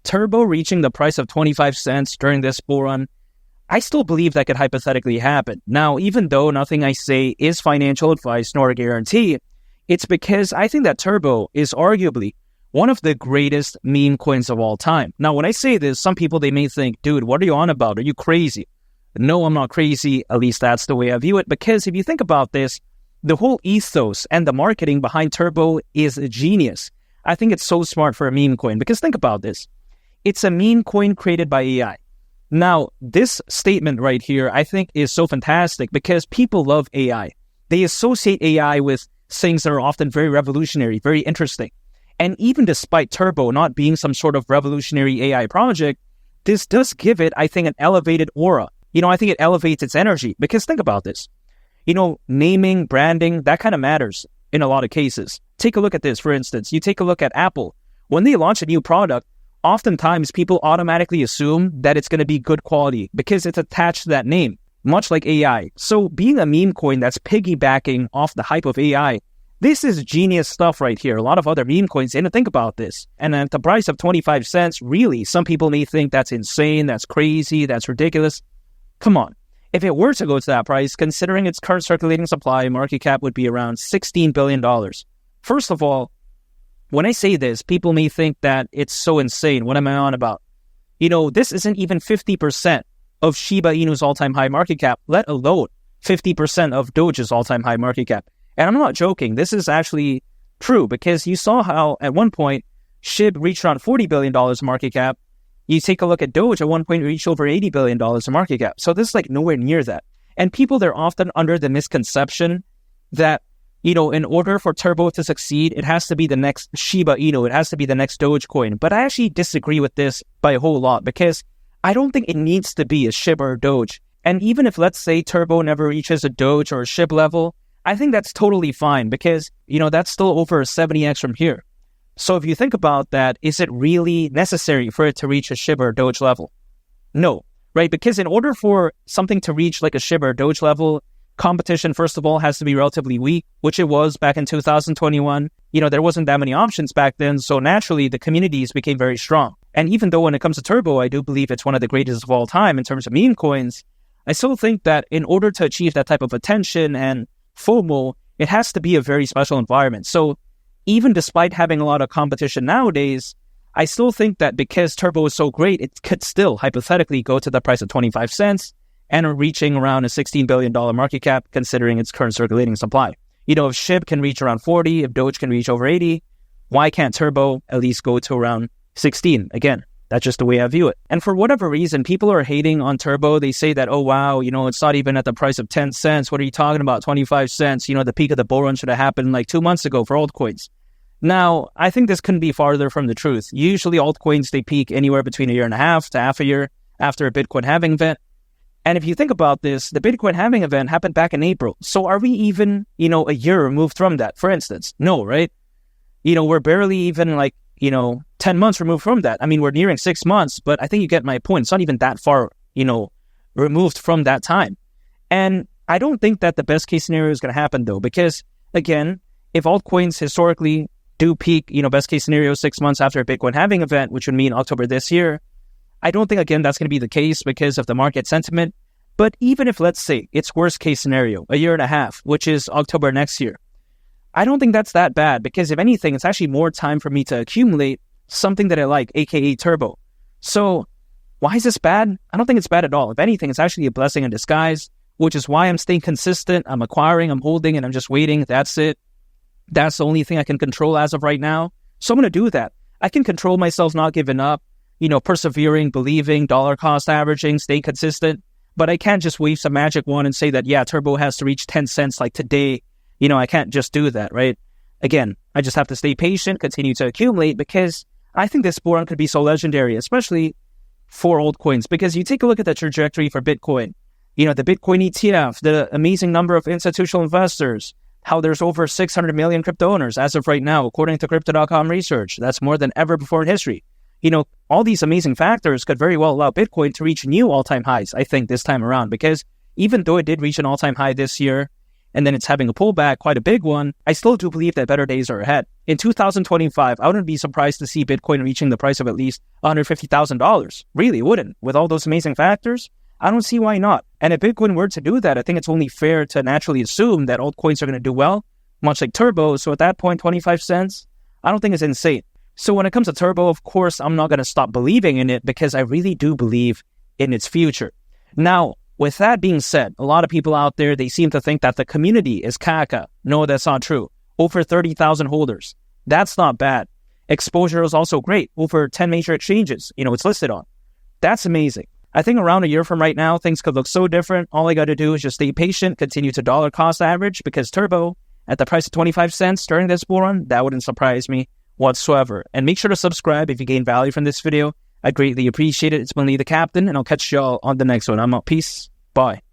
Turbo reaching the price of 25 cents during this bull run, I still believe that could hypothetically happen. Now, even though nothing I say is financial advice nor a guarantee, it's because I think that Turbo is arguably one of the greatest meme coins of all time. Now, when I say this, some people, they may think, dude, what are you on about? Are you crazy? No, I'm not crazy. At least that's the way I view it. Because if you think about this, the whole ethos and the marketing behind Turbo is genius. I think it's so smart for a meme coin. Because think about this. It's a meme coin created by AI. Now, this statement right here, I think is so fantastic because people love AI. They associate AI with things that are often very revolutionary, very interesting. And even despite Turbo not being some sort of revolutionary AI project, this does give it, I think, an elevated aura. I think it elevates its energy because think about this. Naming, branding, that kind of matters in a lot of cases. Take a look at this, for instance. You take a look at Apple. When they launch a new product, oftentimes people automatically assume that it's going to be good quality because it's attached to that name, much like AI. So being a meme coin that's piggybacking off the hype of AI, this is genius stuff right here. A lot of other meme coins didn't think about this. And at the price of 25 cents, really, some people may think that's insane, that's crazy, that's ridiculous. Come on. If it were to go to that price, considering its current circulating supply, market cap would be around $16 billion. First of all, when I say this, people may think that it's so insane. What am I on about? This isn't even 50% of Shiba Inu's all-time high market cap, let alone 50% of Doge's all-time high market cap. And I'm not joking. This is actually true because you saw how at one point SHIB reached around $40 billion market cap. You take a look at Doge, at one point reached over $80 billion in market cap. So this is like nowhere near that. And people, they're often under the misconception that in order for Turbo to succeed, it has to be the next Shiba Inu. It has to be the next Dogecoin. But I actually disagree with this by a whole lot because I don't think it needs to be a SHIB or a Doge. And even if, let's say, Turbo never reaches a Doge or a SHIB level, I think that's totally fine because, that's still over 70x from here. So if you think about that, is it really necessary for it to reach a SHIB or Doge level? No, right? Because in order for something to reach like a SHIB or Doge level, competition, first of all, has to be relatively weak, which it was back in 2021. There wasn't that many options back then. So naturally, the communities became very strong. And even though when it comes to Turbo, I do believe it's one of the greatest of all time in terms of meme coins, I still think that in order to achieve that type of attention and FOMO, it has to be a very special environment. So even despite having a lot of competition nowadays, I still think that because Turbo is so great, it could still hypothetically go to the price of 25 cents and reaching around a $16 billion market cap considering its current circulating supply. If SHIB can reach around 40, if Doge can reach over 80, why can't Turbo at least go to around 16? Again, that's just the way I view it. And for whatever reason, people are hating on Turbo. They say that, oh, wow, it's not even at the price of 10 cents. What are you talking about? 25 cents. The peak of the bull run should have happened like 2 months ago for altcoins. Now, I think this couldn't be farther from the truth. Usually altcoins, they peak anywhere between a year and a half to half a year after a Bitcoin halving event. And if you think about this, the Bitcoin halving event happened back in April. So are we even, a year removed from that, for instance? No, right? We're barely even 10 months removed from that. I mean, we're nearing 6 months, but I think you get my point. It's not even that far, removed from that time. And I don't think that the best case scenario is going to happen though, because again, if altcoins historically do peak, best case scenario 6 months after a Bitcoin halving event, which would mean October this year, I don't think, again, that's going to be the case because of the market sentiment. But even if, let's say, it's worst case scenario, a year and a half, which is October next year, I don't think that's that bad because if anything, it's actually more time for me to accumulate something that I like, aka Turbo. So why is this bad? I don't think it's bad at all. If anything, it's actually a blessing in disguise, which is why I'm staying consistent. I'm acquiring, I'm holding, and I'm just waiting. That's it. That's the only thing I can control as of right now. So I'm going to do that. I can control myself not giving up, persevering, believing, dollar cost averaging, stay consistent. But I can't just wave some magic wand and say that, yeah, Turbo has to reach 10 cents like today. I can't just do that, right? Again, I just have to stay patient, continue to accumulate because I think this bull run could be so legendary, especially for altcoins. Because you take a look at the trajectory for Bitcoin, the Bitcoin ETF, the amazing number of institutional investors, how there's over 600 million crypto owners as of right now, according to Crypto.com research. That's more than ever before in history. All these amazing factors could very well allow Bitcoin to reach new all-time highs, I think, this time around. Because even though it did reach an all-time high this year, and then it's having a pullback, quite a big one, I still do believe that better days are ahead. In 2025, I wouldn't be surprised to see Bitcoin reaching the price of at least $150,000. Really wouldn't. With all those amazing factors, I don't see why not. And if Bitcoin were to do that, I think it's only fair to naturally assume that altcoins are going to do well, much like Turbo. So at that point, 25 cents, I don't think it's insane. So when it comes to Turbo, of course, I'm not going to stop believing in it because I really do believe in its future. Now, with that being said, a lot of people out there, they seem to think that the community is caca. No, that's not true. Over 30,000 holders. That's not bad. Exposure is also great. Over 10 major exchanges, it's listed on. That's amazing. I think around a year from right now, things could look so different. All I got to do is just stay patient, continue to dollar cost average, because Turbo, at the price of 25 cents during this bull run, that wouldn't surprise me whatsoever. And make sure to subscribe if you gain value from this video. I greatly appreciate it. It's been Lee the Captain, and I'll catch y'all on the next one. I'm out. Peace. Bye.